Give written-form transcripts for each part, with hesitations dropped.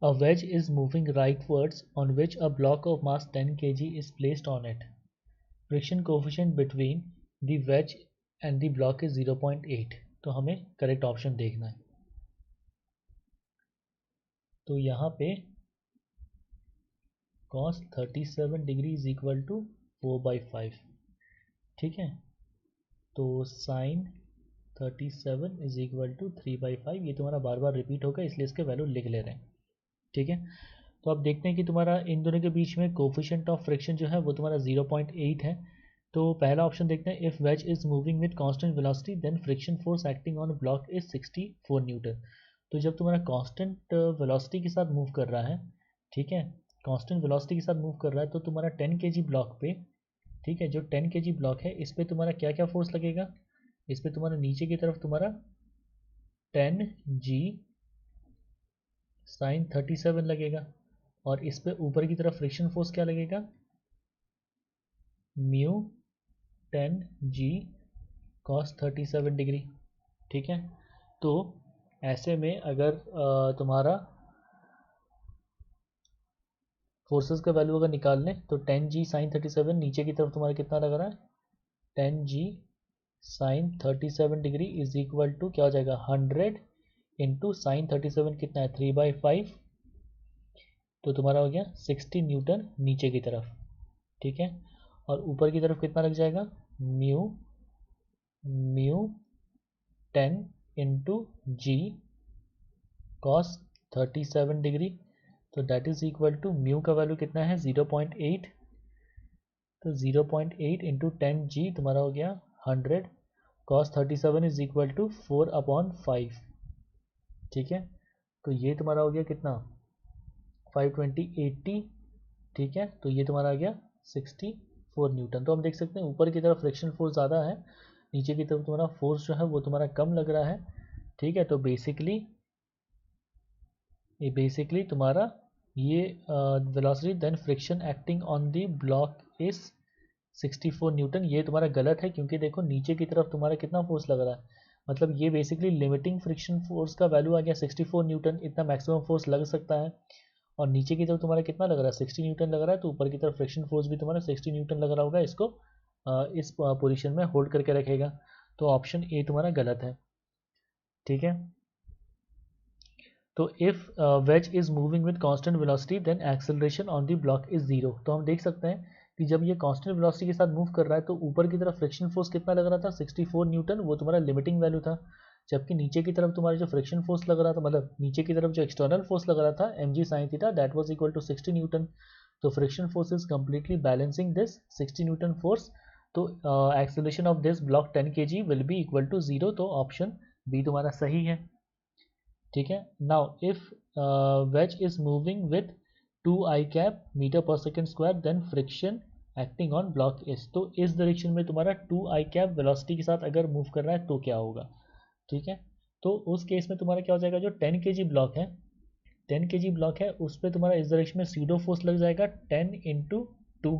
A wedge is moving rightwards on which a block of mass 10 kg is placed on it. Friction coefficient between the wedge and the block is 0.8. तो हमें correct option देखना है. तो यहाँ पे cos 37 degree is equal to 4/5. ठीक है, तो sin 37 इज इक्वल टू 3/5. ये तुम्हारा बार बार रिपीट होगा इसलिए इसके वैल्यू लिख ले रहे हैं. ठीक है, तो अब देखते हैं कि तुम्हारा इन दोनों के बीच में कोफिशिएंट ऑफ फ्रिक्शन जो है वो तुम्हारा 0.8 है. तो पहला ऑप्शन देखते हैं. If wedge is moving with constant velocity then friction force acting on block is 64 newton. तो जब तुम्हारा कांस्टेंट वेलोसिटी के साथ मूव कर रहा है, ठीक है, कांस्टेंट वेलोसिटी के साथ मूव कर रहा है, तो तुम्हारा 10 kg ब्लॉक पे, ठीक है, जो 10 kg ब्लॉक है इस पर तुम्हारा क्या क्या फोर्स लगेगा. इस पर तुम्हारा नीचे की तरफ तुम्हारा 10g sin 37 लगेगा और इस पे ऊपर की तरफ फ्रिक्शन फोर्स क्या लगेगा, म्यू 10g cos 37 डिग्री. ठीक है, तो ऐसे में अगर तुम्हारा फोर्सेस का वैल्यू अगर निकाल लें तो 10g sin 37 नीचे की तरफ तुम्हारा कितना लग रहा है, 10g sin 37 degree is equal to क्या हो जाएगा 100 इंटू साइन 37 कितना है 3/5. तो तुम्हारा हो गया 60 न्यूटन नीचे की तरफ. ठीक है, और ऊपर की तरफ कितना लग जाएगा, mu 10 into g cos 37 degree. तो that is equal to mu का वैल्यू कितना है 0.8. तो 0.8 इंटू 10g तुम्हारा हो गया 100. Cos 37 is equal to 4/5. ठीक है, तो ये तुम्हारा हो गया कितना 520 80. ठीक है, तो ये तुम्हारा आ गया 64 न्यूटन. तो हम देख सकते हैं ऊपर की तरफ फ्रिक्शन फोर्स ज़्यादा है, नीचे की तरफ तुम्हारा फोर्स जो है वो तुम्हारा कम लग रहा है. ठीक है, तो बेसिकली तुम्हारा ये velocity then friction acting on the block is 64 newton. ये तुम्हारा गलत है क्योंकि देखो नीचे की तरफ तुम्हारा कितना फोर्स लग रहा है, मतलब ये बेसिकली लिमिटिंग फ्रिक्शन फोर्स का वैल्यू आ गया 64 न्यूटन. इतना मैक्सिमम फोर्स लग सकता है और नीचे की तरफ तुम्हारा कितना लग रहा है 60 न्यूटन लग रहा है. तो ऊपर की तरफ फ्रिक्शन फोर्स भी तुम्हारा 60 न्यूटन लग रहा होगा, इसको इस पोजीशन में होल्ड करके रखेगा. तो ऑप्शन ए तुम्हारा गलत है. ठीक है, तो if wedge is moving with constant velocity then acceleration on the block is 0. तो हम देख सकते हैं कि जब ये कांस्टेंट वेलोसिटी के साथ मूव कर रहा है तो ऊपर की तरफ फ्रिक्शन फोर्स कितना लग रहा था 64 न्यूटन, वो तुम्हारा लिमिटिंग वैल्यू था. जबकि नीचे की तरफ तुम्हारा जो फ्रिक्शन फोर्स लग रहा था, मतलब नीचे की तरफ जो एक्सटर्नल फोर्स लग रहा था mg sin theta that was equal to 60 newton. तो friction force is completely balancing this 60 newton force. तो acceleration of this block 10 kg will be equal to 0. तो ऑप्शन बी तुम्हारा सही है. ठीक है, now if wedge is moving with 2 I cap metre per second square then friction acting on block is. तो इस direction में तुम्हारा 2 आई कैप वेलोसिटी के साथ अगर मूव कर रहा है तो क्या होगा. ठीक है, तो उस केस में तुम्हारा क्या हो जाएगा, जो 10 kg ब्लॉक है, 10 kg ब्लॉक है उस पर तुम्हारा इस डायरेक्शन में स्यूडो फोर्स लग जाएगा 10 इंटू 2.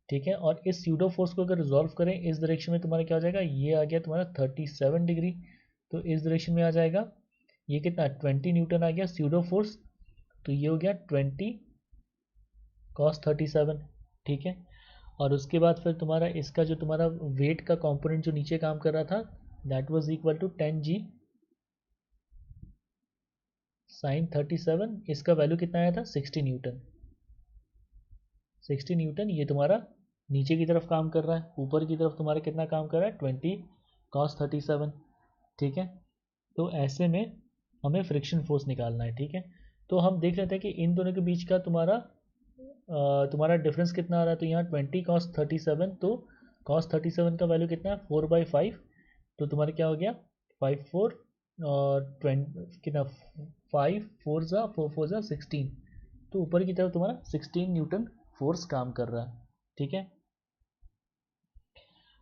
ठीक है, और इस स्यूडो फोर्स को अगर रिजॉल्व करें इस डायरेक्शन में तुम्हारा क्या हो जाएगा, ये आ गया तुम्हारा 37 डिग्री. तो इस डायरेक्शन में आ जाएगा ये कितना 20 न्यूटन आ गया स्यूडो फोर्स. तो ये हो गया 20 cos 37. ठीक है, और उसके बाद फिर तुम्हारा इसका जो तुम्हारा वेट का कंपोनेंट जो नीचे काम कर रहा था that was equal to 10g sin 37. इसका वैल्यू कितना आया था 60 न्यूटन. 60 न्यूटन ये तुम्हारा नीचे की तरफ काम कर रहा है, ऊपर की तरफ तुम्हारा कितना काम कर रहा है 20 cos 37. ठीक है, तो ऐसे में हमें फ्रिक्शन फोर्स निकालना है. ठीक है, तो हम देख लेते हैं कि इन दोनों के बीच का तुम्हारा डिफरेंस कितना आ रहा है. तो यहाँ 20 cos 37, तो cos 37 का वैल्यू कितना है 4/5. तो तुम्हारा क्या हो गया 5 4 और 20 कितना 5 4 16. तो ऊपर की तरफ तुम्हारा 16 न्यूटन फोर्स काम कर रहा है. ठीक है,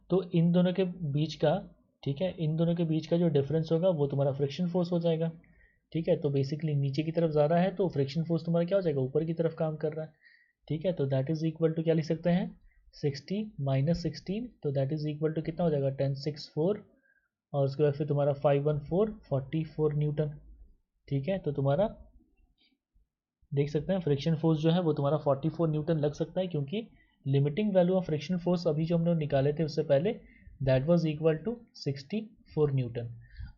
तो इन दोनों के बीच का, ठीक है, इन दोनों के बीच का जो डिफरेंस होगा वो तुम्हारा फ्रिक्शन फोर्स हो जाएगा. ठीक है, तो बेसिकली नीचे की तरफ ज़्यादा है तो फ्रिक्शन फोर्स तुम्हारा क्या हो जाएगा ऊपर की तरफ काम कर रहा है. ठीक है, तो दैट इज इक्वल टू क्या लिख सकते हैं 60 माइनस 16. तो दैट इज इक्वल टू कितना हो जाएगा 1064 और उसके बाद फिर तुम्हारा 514 44 न्यूटन. ठीक है, तो तुम्हारा देख सकते हैं फ्रिक्शन फोर्स जो है वो तुम्हारा 44 न्यूटन लग सकता है, क्योंकि limiting value of friction force अभी जो हमने निकाले थे उससे पहले that was equal to 64 newton.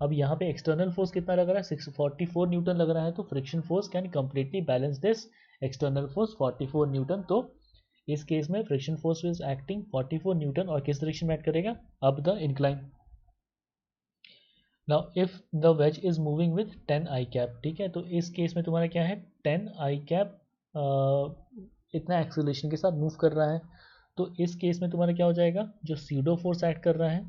अब यहाँ पे एक्सटर्नल फोर्स कितना लग रहा है, 644 न्यूटन लग रहा है, तो friction force can completely balance this external force 44 Newton. तो इस केस में friction force is acting 44 Newton और किस डायरेक्शन में एक्ट करेगा, up the incline. Now if the ways is moving with 10 I cap, ठीक है, तो इस केस में तुम्हारा क्या है, 10 आई कैप इतना एक्सेलरेशन के साथ मूव कर रहा है। तो इस केस में तुम्हारा क्या हो जाएगा, जो स्यूडो फोर्स एक्ट कर रहा है,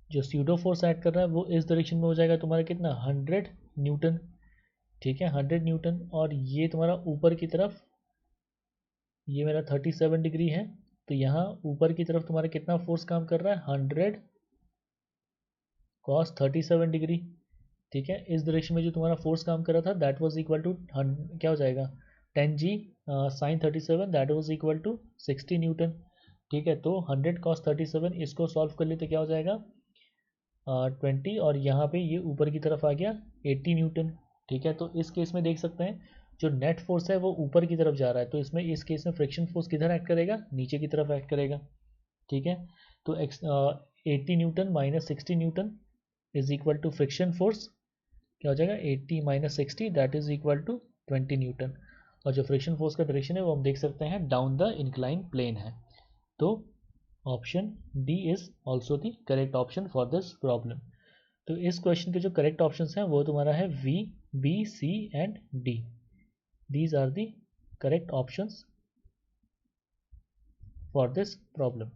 जो स्यूडो फोर्स एक्ट कर रहा है वो इस डायरेक्शन में हो जाएगा तुम्हारा कितना, 100 न्यूटन, ठीक है, 100 न्यूटन। और ये तुम्हारा ऊपर की तरफ, ये मेरा 37 डिग्री है, तो यहाँ ऊपर की तरफ तुम्हारा कितना फोर्स काम कर रहा है, 100 cos 37 डिग्री, ठीक है। इस डायरेक्शन में जो तुम्हारा फोर्स काम कर रहा था दैट वाज इक्वल टू क्या हो जाएगा, 10g sin 37 that was equal to 60 newton, ठीक है। तो 100 cos 37 इसको सॉल्व कर ले तो क्या हो जाएगा 20, और यहाँ पे ये ऊपर की तरफ आ गया 80 न्यूटन, ठीक है। तो इस केस में देख सकते हैं जो नेट फोर्स है वो ऊपर की तरफ जा रहा है, तो इसमें इस केस में फ्रिक्शन फोर्स किधर एक्ट करेगा, नीचे की तरफ एक्ट करेगा, ठीक है। तो 80 newton minus 60 newton is equal to friction force, क्या हो जाएगा 80 minus 60 that is equal to 20 newton. और जो फ्रिक्शन फोर्स का डायरेक्शन है वो हम देख सकते हैं डाउन द इंक्लाइन प्लेन है। तो option D is also the correct option for this problem. तो इस क्वेश्चन के जो करेक्ट ऑप्शन हैं वो तुम्हारा है V, B, C and D. These are the correct options for this problem.